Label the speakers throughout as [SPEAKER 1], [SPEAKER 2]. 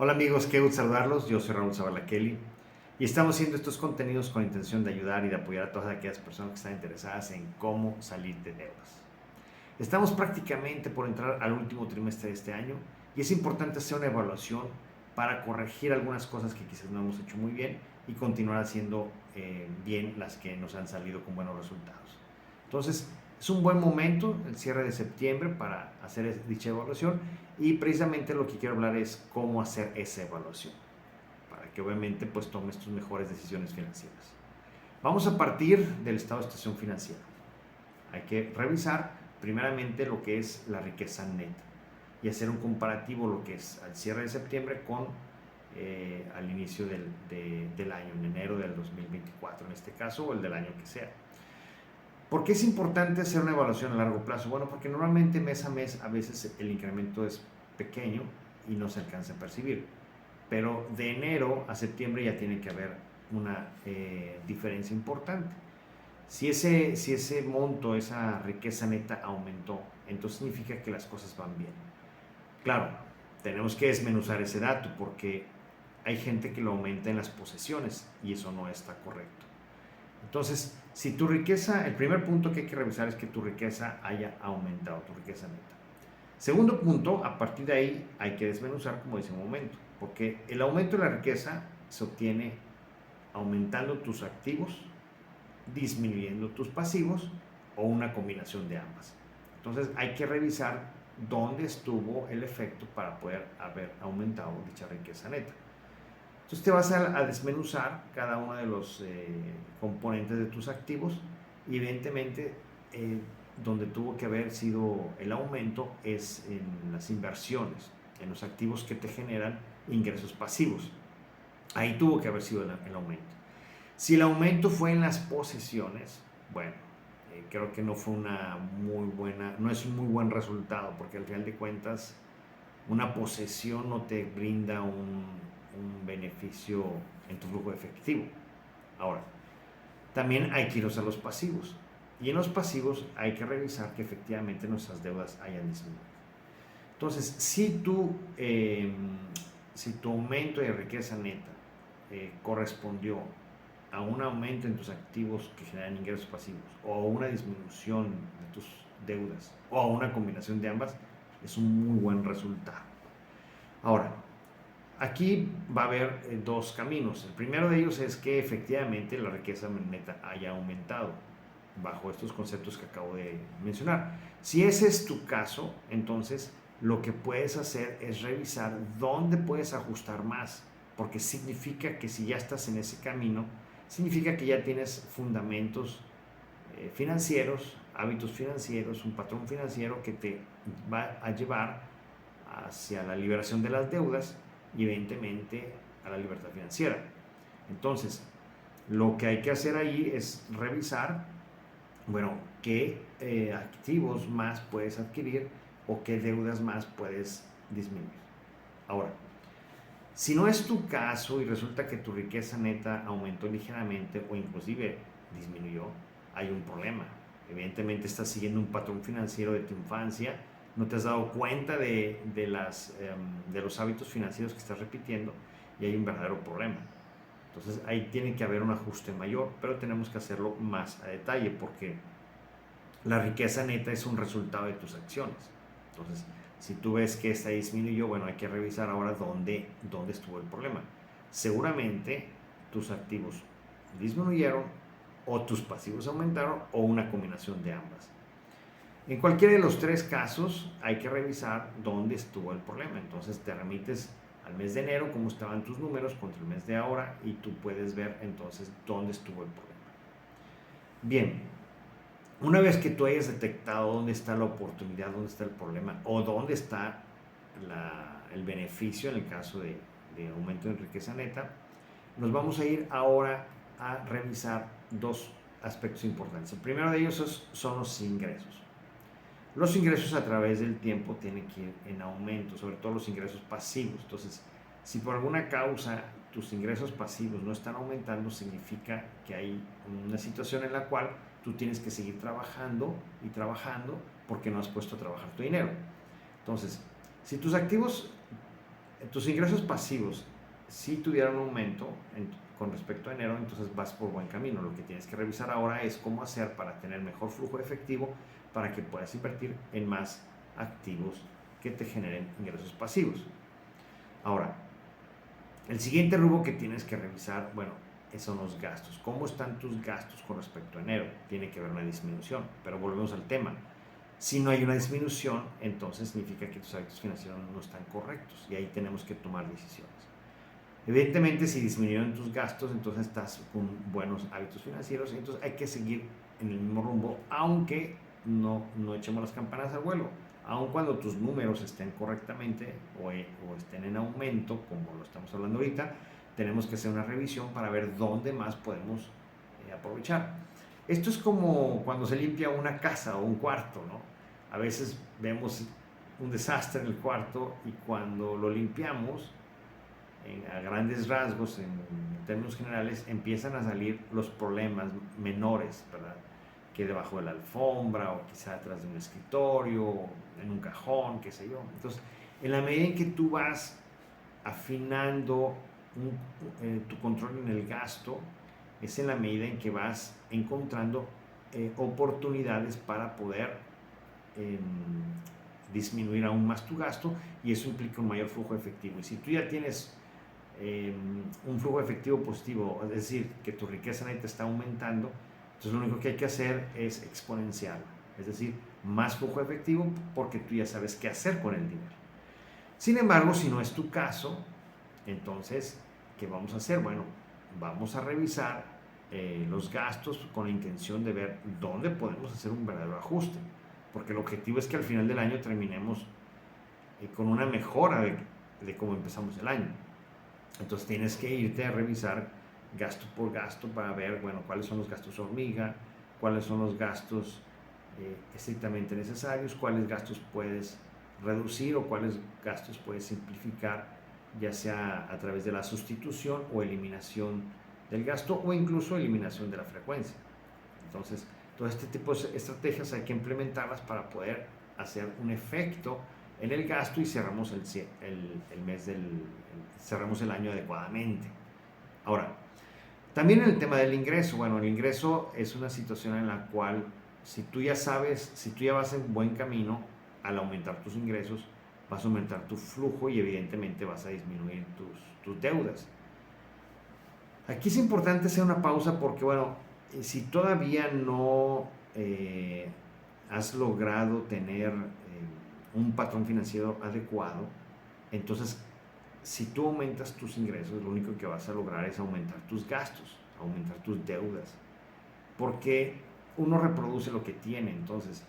[SPEAKER 1] Hola amigos, qué gusto saludarlos. Yo soy Raúl Zavala Kelly y estamos haciendo estos contenidos con intención de ayudar y de apoyar a todas aquellas personas que están interesadas en cómo salir de deudas. Estamos prácticamente por entrar al último trimestre de este año y es importante hacer una evaluación para corregir algunas cosas que quizás no hemos hecho muy bien y continuar haciendo bien las que nos han salido con buenos resultados. Entonces, es un buen momento, el cierre de septiembre, para hacer dicha evaluación y precisamente lo que quiero hablar es cómo hacer esa evaluación para que obviamente pues tomes tus mejores decisiones financieras. Vamos a partir del estado de situación financiera. Hay que revisar primeramente lo que es la riqueza neta y hacer un comparativo lo que es al cierre de septiembre con al inicio del año, en enero del 2024 en este caso, o el del año que sea. ¿Por qué es importante hacer una evaluación a largo plazo? Bueno, porque normalmente mes a mes a veces el incremento es pequeño y no se alcanza a percibir. Pero de enero a septiembre ya tiene que haber una diferencia importante. Si ese monto, esa riqueza neta aumentó, entonces significa que las cosas van bien. Claro, tenemos que desmenuzar ese dato porque hay gente que lo aumenta en las posesiones y eso no está correcto. Entonces, si tu riqueza, el primer punto que hay que revisar es que tu riqueza haya aumentado, tu riqueza neta. Segundo punto, a partir de ahí hay que desmenuzar, como dice un momento, porque el aumento de la riqueza se obtiene aumentando tus activos, disminuyendo tus pasivos o una combinación de ambas. Entonces hay que revisar dónde estuvo el efecto para poder haber aumentado dicha riqueza neta. Entonces te vas a desmenuzar cada uno de los componentes de tus activos y evidentemente donde tuvo que haber sido el aumento es en las inversiones, en los activos que te generan ingresos pasivos. Ahí tuvo que haber sido el aumento. Si el aumento fue en las posesiones, bueno, creo que no fue no es un muy buen resultado porque al final de cuentas una posesión no te brinda un beneficio en tu flujo efectivo. Ahora, también hay que ir a los pasivos. Y en los pasivos hay que revisar que efectivamente nuestras deudas hayan disminuido. Entonces, si tu aumento de riqueza neta correspondió a un aumento en tus activos que generan ingresos pasivos o a una disminución de tus deudas o a una combinación de ambas, es un muy buen resultado. Ahora, aquí va a haber dos caminos. El primero de ellos es que efectivamente la riqueza neta haya aumentado bajo estos conceptos que acabo de mencionar. Si ese es tu caso, entonces lo que puedes hacer es revisar dónde puedes ajustar más, porque significa que si ya estás en ese camino, significa que ya tienes fundamentos financieros, hábitos financieros, un patrón financiero que te va a llevar hacia la liberación de las deudas y evidentemente a la libertad financiera. Entonces, lo que hay que hacer ahí es revisar, bueno, qué activos más puedes adquirir o qué deudas más puedes disminuir. Ahora, si no es tu caso y resulta que tu riqueza neta aumentó ligeramente o inclusive disminuyó, hay un problema. Evidentemente estás siguiendo un patrón financiero de tu infancia, no te has dado cuenta de los hábitos financieros que estás repitiendo y hay un verdadero problema. Entonces ahí tiene que haber un ajuste mayor, pero tenemos que hacerlo más a detalle porque la riqueza neta es un resultado de tus acciones. Entonces, si tú ves que esta disminuyó, bueno, hay que revisar ahora dónde estuvo el problema. Seguramente tus activos disminuyeron o tus pasivos aumentaron o una combinación de ambas. En cualquiera de los tres casos hay que revisar dónde estuvo el problema. Entonces te remites al mes de enero, cómo estaban tus números contra el mes de ahora y tú puedes ver entonces dónde estuvo el problema. Bien, una vez que tú hayas detectado dónde está la oportunidad, dónde está el problema o dónde está el beneficio en el caso de aumento de riqueza neta, nos vamos a ir ahora a revisar dos aspectos importantes. El primero de ellos son los ingresos. Los ingresos a través del tiempo tienen que ir en aumento, sobre todo los ingresos pasivos. Entonces, si por alguna causa tus ingresos pasivos no están aumentando, significa que hay una situación en la cual tú tienes que seguir trabajando y trabajando porque no has puesto a trabajar tu dinero. Entonces, si tus activos tus ingresos pasivos, si tuvieran un aumento con respecto a enero, entonces vas por buen camino. Lo que tienes que revisar ahora es cómo hacer para tener mejor flujo de efectivo para que puedas invertir en más activos que te generen ingresos pasivos. Ahora, el siguiente rubro que tienes que revisar, bueno, son los gastos. ¿Cómo están tus gastos con respecto a enero? Tiene que haber una disminución, pero volvemos al tema. Si no hay una disminución, entonces significa que tus hábitos financieros no están correctos y ahí tenemos que tomar decisiones. Evidentemente, si disminuyeron tus gastos, entonces estás con buenos hábitos financieros, entonces hay que seguir en el mismo rumbo, aunque no echemos las campanas al vuelo. Aun cuando tus números estén correctamente o estén en aumento, como lo estamos hablando ahorita, tenemos que hacer una revisión para ver dónde más podemos aprovechar. Esto es como cuando se limpia una casa o un cuarto, ¿no? A veces vemos un desastre en el cuarto y cuando lo limpiamos, a grandes rasgos, en términos generales, empiezan a salir los problemas menores, ¿verdad? Que debajo de la alfombra o quizá detrás de un escritorio, en un cajón, qué sé yo. Entonces, en la medida en que tú vas afinando tu control en el gasto, es en la medida en que vas encontrando oportunidades para poder disminuir aún más tu gasto, y eso implica un mayor flujo efectivo. Y si tú ya tienes un flujo efectivo positivo, es decir, que tu riqueza neta está aumentando, entonces lo único que hay que hacer es exponencial, es decir, más flujo efectivo porque tú ya sabes qué hacer con el dinero. Sin embargo, si no es tu caso, entonces, ¿qué vamos a hacer? Bueno, vamos a revisar los gastos con la intención de ver dónde podemos hacer un verdadero ajuste, porque el objetivo es que al final del año terminemos con una mejora de cómo empezamos el año. Entonces tienes que irte a revisar gasto por gasto para ver, bueno, cuáles son los gastos hormiga, cuáles son los gastos estrictamente necesarios, cuáles gastos puedes reducir o cuáles gastos puedes simplificar, ya sea a través de la sustitución o eliminación del gasto o incluso eliminación de la frecuencia. Entonces, todo este tipo de estrategias hay que implementarlas para poder hacer un efecto en el gasto y cerramos el mes cerramos el año adecuadamente. Ahora, también en el tema del ingreso, bueno, el ingreso es una situación en la cual si tú ya sabes, si tú ya vas en buen camino, al aumentar tus ingresos, vas a aumentar tu flujo y evidentemente vas a disminuir tus deudas. Aquí es importante hacer una pausa porque, bueno, si todavía no has logrado tener un patrón financiero adecuado, entonces si tú aumentas tus ingresos, lo único que vas a lograr es aumentar tus gastos, aumentar tus deudas, porque uno reproduce lo que tiene. Entonces,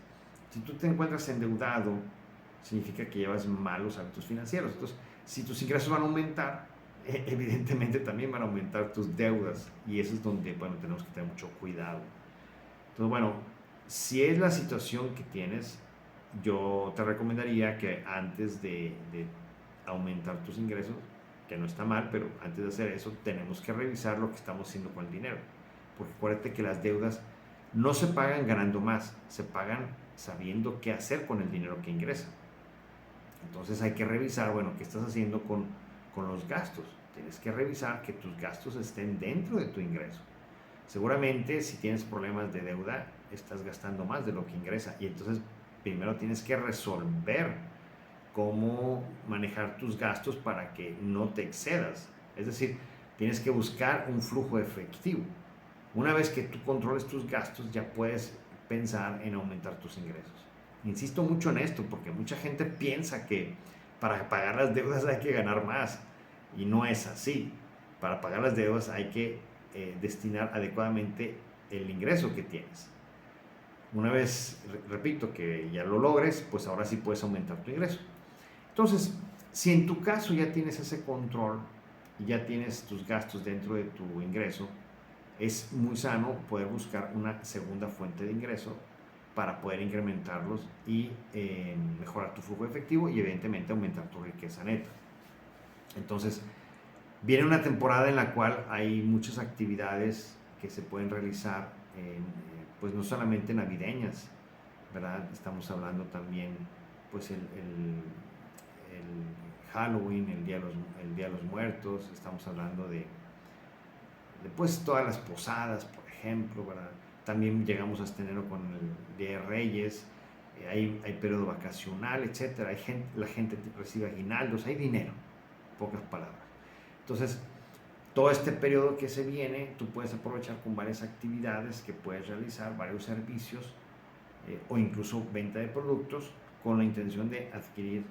[SPEAKER 1] si tú te encuentras endeudado, significa que llevas malos hábitos financieros. Entonces, si tus ingresos van a aumentar, evidentemente también van a aumentar tus deudas, y eso es donde, bueno, tenemos que tener mucho cuidado. Entonces, bueno, si es la situación que tienes, yo te recomendaría que antes de aumentar tus ingresos, que no está mal, pero antes de hacer eso tenemos que revisar lo que estamos haciendo con el dinero, porque acuérdate que las deudas no se pagan ganando más, se pagan sabiendo qué hacer con el dinero que ingresa. Entonces hay que revisar, bueno, qué estás haciendo con los gastos. Tienes que revisar que tus gastos estén dentro de tu ingreso. Seguramente si tienes problemas de deuda, estás gastando más de lo que ingresa, y entonces primero tienes que resolver cómo manejar tus gastos para que no te excedas. Es decir, tienes que buscar un flujo efectivo. Una vez que tú controles tus gastos, ya puedes pensar en aumentar tus ingresos. Insisto mucho en esto porque mucha gente piensa que para pagar las deudas hay que ganar más, y no es así. Para pagar las deudas hay que destinar adecuadamente el ingreso que tienes. Una vez, repito, que ya lo logres, pues ahora sí puedes aumentar tu ingreso. Entonces, si en tu caso ya tienes ese control y ya tienes tus gastos dentro de tu ingreso, es muy sano poder buscar una segunda fuente de ingreso para poder incrementarlos y mejorar tu flujo efectivo y evidentemente aumentar tu riqueza neta. Entonces, viene una temporada en la cual hay muchas actividades que se pueden realizar, pues no solamente navideñas, ¿verdad? Estamos hablando también, pues el Halloween, el Día de los Muertos, estamos hablando de pues, todas las posadas, por ejemplo, ¿verdad? También llegamos a tenerlo con el Día de Reyes, hay periodo vacacional, etcétera. La gente recibe aguinaldos, hay dinero, pocas palabras. Entonces, todo este periodo que se viene, tú puedes aprovechar con varias actividades que puedes realizar, varios servicios o incluso venta de productos con la intención de adquirir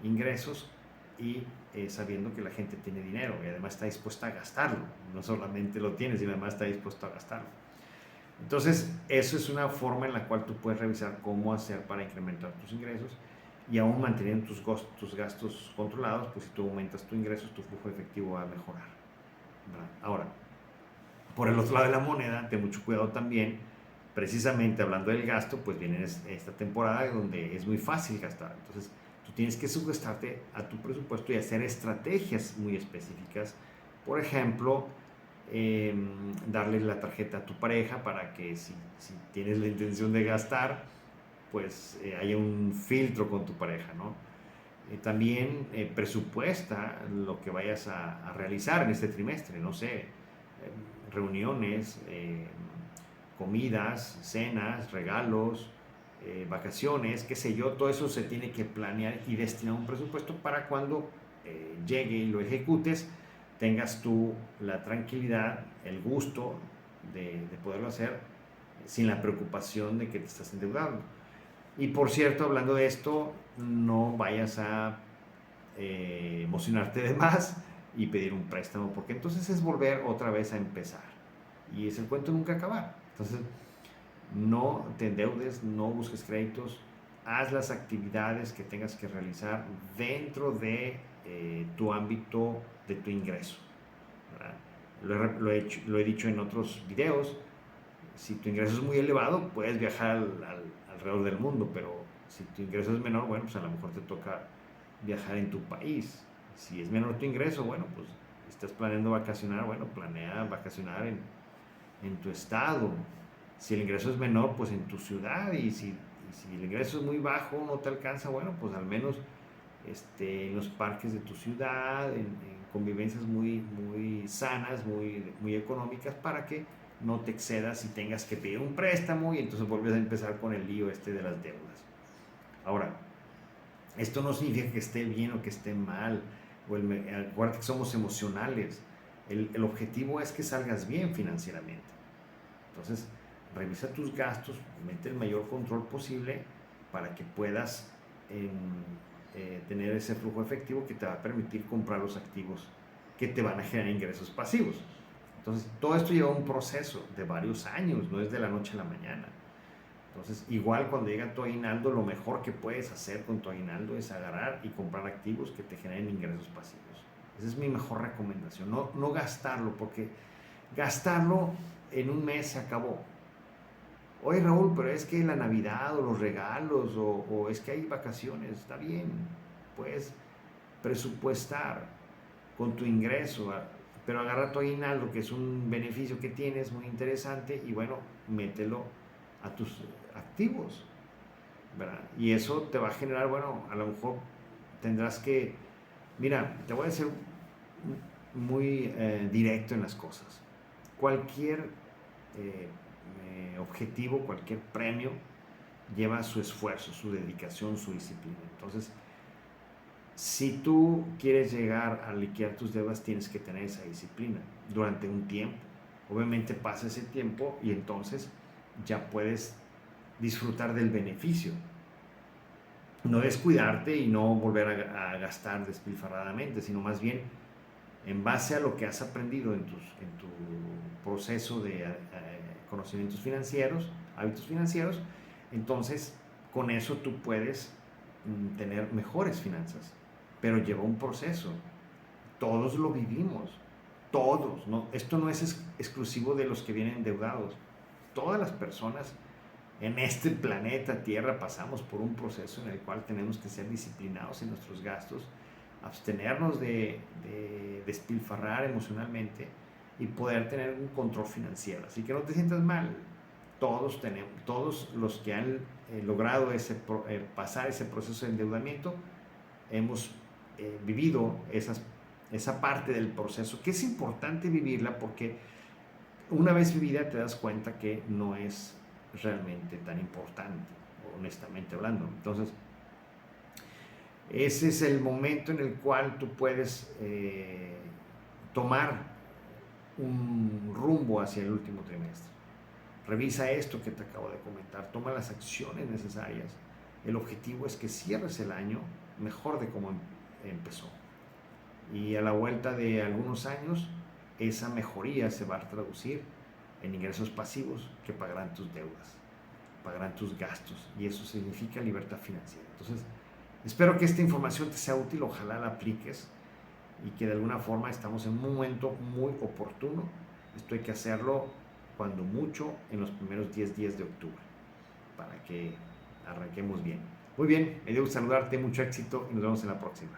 [SPEAKER 1] ingresos y sabiendo que la gente tiene dinero y además está dispuesta a gastarlo. No solamente lo tienes, sino además está dispuesto a gastarlo. Entonces, eso es una forma en la cual tú puedes revisar cómo hacer para incrementar tus ingresos y aún manteniendo tus gastos controlados, pues si tú aumentas tus ingresos, tu flujo efectivo va a mejorar, ¿verdad? Ahora, por el otro lado de la moneda, ten mucho cuidado también, precisamente hablando del gasto, pues viene esta temporada donde es muy fácil gastar. Entonces, tú tienes que sugestarte a tu presupuesto y hacer estrategias muy específicas. Por ejemplo, darle la tarjeta a tu pareja para que si tienes la intención de gastar, pues haya un filtro con tu pareja, ¿no? También presupuesta lo que vayas a realizar en este trimestre, no sé, reuniones, comidas, cenas, regalos, vacaciones, qué sé yo, todo eso se tiene que planear y destinar un presupuesto para cuando llegue y lo ejecutes, tengas tú la tranquilidad, el gusto de poderlo hacer sin la preocupación de que te estás endeudando. Y por cierto, hablando de esto, no vayas a emocionarte de más y pedir un préstamo, porque entonces es volver otra vez a empezar. Y es el cuento nunca acabar. Entonces, no te endeudes, no busques créditos, haz las actividades que tengas que realizar dentro de tu ámbito de tu ingreso, ¿verdad? Lo he dicho en otros videos, si tu ingreso es muy elevado, puedes viajar alrededor del mundo, pero si tu ingreso es menor, bueno, pues a lo mejor te toca viajar en tu país. Si es menor tu ingreso, bueno, pues estás planeando vacacionar, bueno, planea vacacionar en tu estado. Si el ingreso es menor, pues en tu ciudad. Y si el ingreso es muy bajo, no te alcanza, bueno, pues al menos en los parques de tu ciudad, en convivencias muy, muy sanas, muy económicas, para que no te excedas y tengas que pedir un préstamo y entonces vuelves a empezar con el lío de las deudas. Ahora, esto no significa que esté bien o que esté mal. Acuérdate que somos emocionales. El objetivo es que salgas bien financieramente. Entonces, revisa tus gastos, mete el mayor control posible para que puedas tener ese flujo efectivo que te va a permitir comprar los activos que te van a generar ingresos pasivos. Entonces, todo esto lleva un proceso de varios años, no es de la noche a la mañana. Entonces, igual cuando llega tu aguinaldo, lo mejor que puedes hacer con tu aguinaldo es agarrar y comprar activos que te generen ingresos pasivos. Esa es mi mejor recomendación, no gastarlo, porque gastarlo en un mes se acabó. Oye Raúl, pero es que la Navidad o los regalos o es que hay vacaciones, está bien, puedes presupuestar con tu ingreso, pero agarra tu aguinaldo, que es un beneficio que tienes muy interesante, y bueno, mételo a tus activos, ¿verdad? Y eso te va a generar, bueno, a lo mejor tendrás que, mira, te voy a decir muy directo en las cosas. Cualquier objetivo, cualquier premio lleva su esfuerzo, su dedicación, su disciplina. Entonces, si tú quieres llegar a liquidar tus deudas, tienes que tener esa disciplina durante un tiempo. Obviamente pasa ese tiempo y entonces ya puedes disfrutar del beneficio. No descuidarte y no volver a gastar despilfarradamente, sino más bien en base a lo que has aprendido en tu proceso de conocimientos financieros, hábitos financieros, entonces con eso tú puedes tener mejores finanzas, pero lleva un proceso. Todos lo vivimos, todos, ¿no? Esto no es exclusivo de los que vienen endeudados. Todas las personas en este planeta Tierra pasamos por un proceso en el cual tenemos que ser disciplinados en nuestros gastos, abstenernos de despilfarrar emocionalmente y poder tener un control financiero. Así que no te sientas mal. Todos los que han logrado pasar ese proceso de endeudamiento, hemos vivido esa parte del proceso, que es importante vivirla porque una vez vivida te das cuenta que no es realmente tan importante, honestamente hablando. Entonces, ese es el momento en el cual tú puedes tomar un rumbo hacia el último trimestre. Revisa esto que te acabo de comentar, toma las acciones necesarias. El objetivo es que cierres el año mejor de como empezó. Y a la vuelta de algunos años, esa mejoría se va a traducir en ingresos pasivos que pagarán tus deudas, pagarán tus gastos, y eso significa libertad financiera. Entonces, espero que esta información te sea útil, ojalá la apliques y que de alguna forma estamos en un momento muy oportuno. Esto hay que hacerlo cuando mucho en los primeros 10 días de octubre para que arranquemos bien. Muy bien, me dio gusto saludarte, mucho éxito y nos vemos en la próxima.